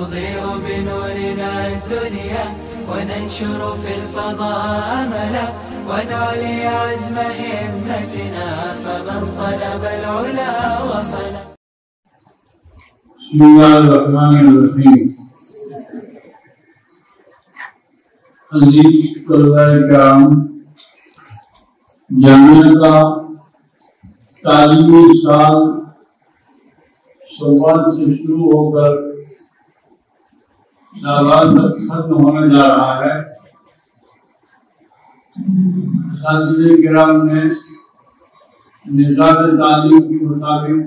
نضيء بنورنا الدنيا وننشر في الفضاء أملا ونعلي عزم همتنا فمن طلب العلا وصل. بسم الله الرحمن الرحیم. عزیز طلباء کرام، جامعہ کا تعلیمی سال صبح سے شروع ہو کر شعبان تک ختم ہونے جا رہا ہے. اساتذہ کرام نے نظام تعلیم کے مطابق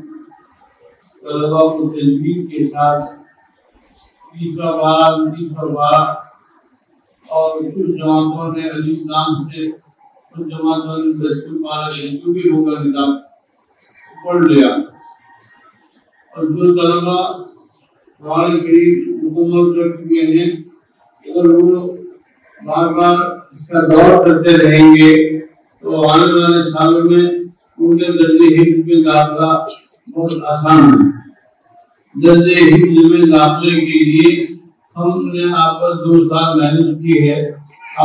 طلباء کو تجوید کے ساتھ تیسرا بارہ اور کچھ جماعتوں نے الف لام سے، کچھ جماعتوں نے 10 پارہ جو بھی ہوگا نظام پڑھ لیا. اور جو طلباء قرآن کریم حکومت کر چکے ہیں، اگر وہ بار بار اس کا دور کرتے رہیں گے تو آنے والے سالوں میں ان کے درجے حفظ میں داخلہ بہت آسان ہے. درجے حفظ میں داخلے کے لیے ہم نے آپ پر 2 سال محنت کی ہے.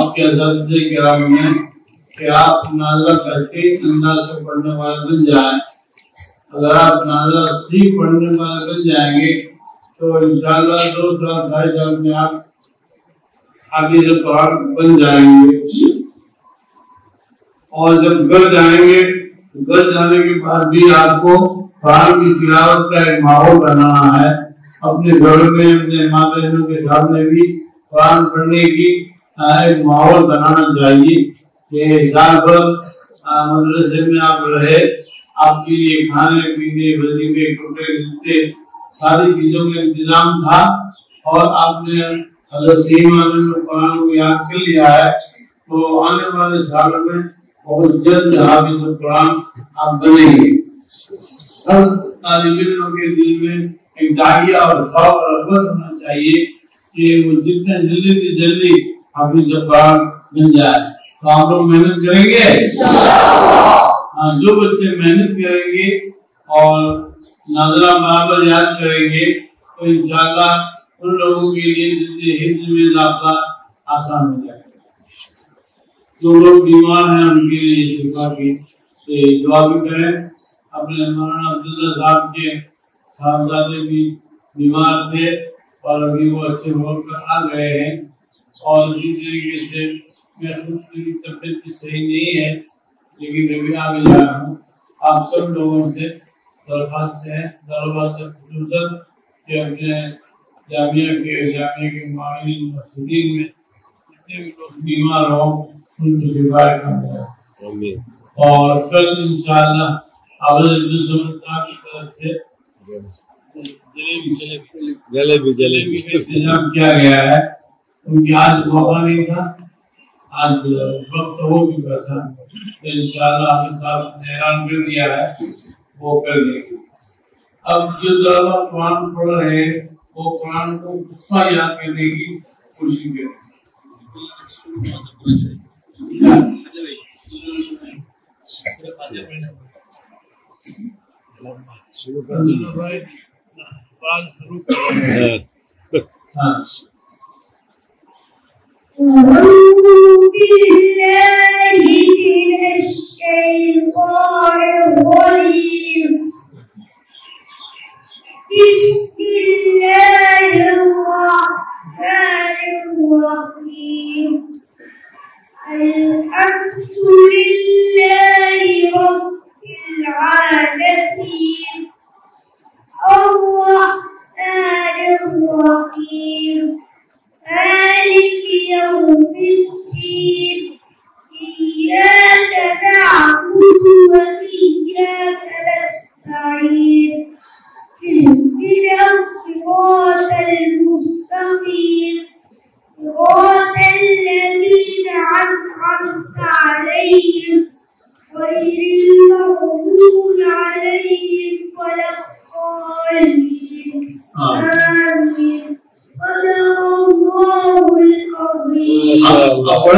آپ کے اساتذہ کرام نے کہ آپ نازلہ کر کے انداز سے پڑھنے والے بن جائیں. اگر آپ نازلہ صحیح پڑھنے والے بن جائیں گے تو انشاءاللہ 2 سال 2.5 سال میں آپ حافظ قرآن بن جائیں گے. اور جب گھر جائیں گے، گھر جانے کے بعد بھی آپ کو قرآن کی تلاوت کا ایک ماحول بنانا ہے. اپنے گھروں میں اپنے ماں بہنوں کے سامنے بھی قرآن پڑھنے کی ایک ماحول بنانا چاہیے کہ سال بھر مدرسے میں آپ رہے، آپ کے لیے کھانے پینے، وظیفے، کپڑے، جوتے، ساری چیزوں کا انتظام تھا. اور آپ نے حضرت سیما میں قرآن کو یاد کر لیا ہے تو آنے والے سالوں میں بہت جلد حافظ قرآن آپ بنیں گے. ہر طالب علم کے دل میں ایک داعیہ اور شوق اور رغبت ہونا چاہیے کہ وہ جتنے جلدی سے جلدی حافظ قرآن بن جائے. تو آپ لوگ محنت کریں گے. جو بچے محنت کریں گے اور نازلہ برابر یاد کریں گے تو انشاءاللہ ان لوگوں کے لیے حفظ میں داخلہ آسان ہو جائے گا. جو لوگ بیمار ہیں ان کے لیے شفا کی دعا بھی کریں. اپنے مولانا عبداللہ صاحب کے صاحبزادے بھی بیمار تھے اور ابھی وہ اچھے ہو کر آ گئے ہیں. اور اسی طریقے سے میں خود کی طبیعت بھی صحیح نہیں ہے لیکن ابھی آگے جا رہا ہوں. آپ سب لوگوں سے درخواست ہے، ضرورت ہے خصوصاً کہ اپنے جامعہ کے معاونین مسجدین میں جتنے بھی لوگ بیمار ہوں ان کو شفا کاملہ. اور کل انشاءاللہ حضرت صاحب کی طرف سے جلیبی انتظام کیا گیا ہے. ان کی آج موقع نہیں تھا، آج وقت ہو چکا تھا تو انشاءاللہ حضرت صاحب نے اعلان کر دیا ہے وہ کر دیں گے. اب جو طلباء قرآن پڑھ رہے ہیں وہ قرآن کو پختہ یاد کرنے کی کوشش کریں. شروع کر دیں. أعوذ بالله من الشيطان الرجيم. بسم الله الرحمن الرحيم. الحمد لله رب العالمين الرحمن الرحيم مالك يوم الدين. إياك نعبد وإياك نستعين. اهدنا الصراط المستقيم صراط الذين أنعمت عليهم غير المغضوب عليهم ولا الضالين. آمين. صدق الله العظيم.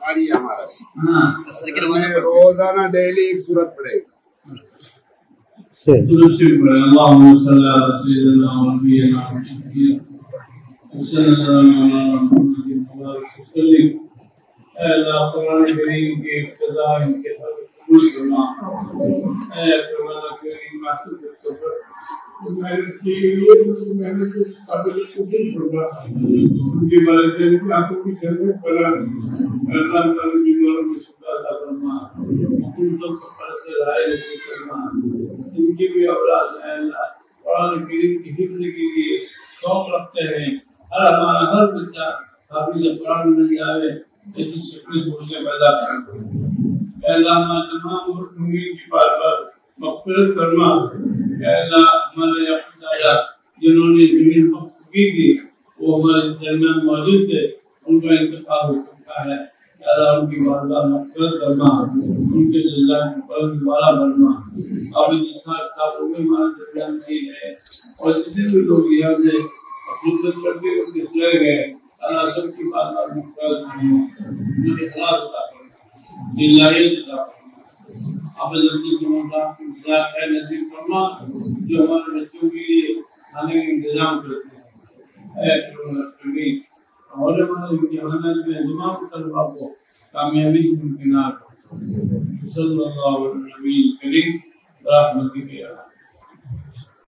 قاری ہے ہمارا، روزانہ ڈیلی ایک سورت پڑھے. درود پڑھیں. اللهم صل على سيدنا ونبينا محمد صلی اللہ علیہ وسلم. اے اللہ قرآن کریم کی ابتدا ان کے ساتھ قبول فرما. اے قرآن کریم محفوظ کر محنت کی محنت قابل قبول فرما. ان کی برکت کی آنکھوں کی خدمت کرا. اللہ تعالی بیماروں کو شفا عطا فرما. ان کو قبر سے رہائے نصیب فرما. ان کی بھی اولاد ہے اللہ قرآن کریم کی حفظ کے لیے شوق رکھتے ہیں. ہمارا ہر بچہ حافظ قرآن بن جائے ایسی شکل سوچیں پیدا کر. اے اللہ ہمارے تمام مرحومین کی بار بار مغفرت فرما. اے اللہ ہمارے اپنے دادا جنہوں نے زمین وقف کی تھی وہ ہمارے درمیان موجود تھے، ان کا انتقال ہو چکا ہے. اے اللہ ان کی بارگاہ مغفرت فرما. ان کے اللہ کی پرد والا فرما. آپ جس صاحب ہوئے ہمارے درمیان نہیں ہے اور جتنے بھی لوگ یہاں سے خدمت کرتے ہوئے چلے گئے، اللہ سب کی بات آپ مغفرت فرما. ان کے خلاف عطا فرما، دلائیت عطا فرما. آپ جلدی سے اللہ کی رضا خیر نصیب فرما جو ہمارے بچوں کے لیے کھانے کا انتظام کرتے ہیں. اے کریم اور ہمارے امتحانات میں تمام طلباء کو کامیابی سے ممکنات. صلی اللہ علیہ وسلم کریم برحمتک یا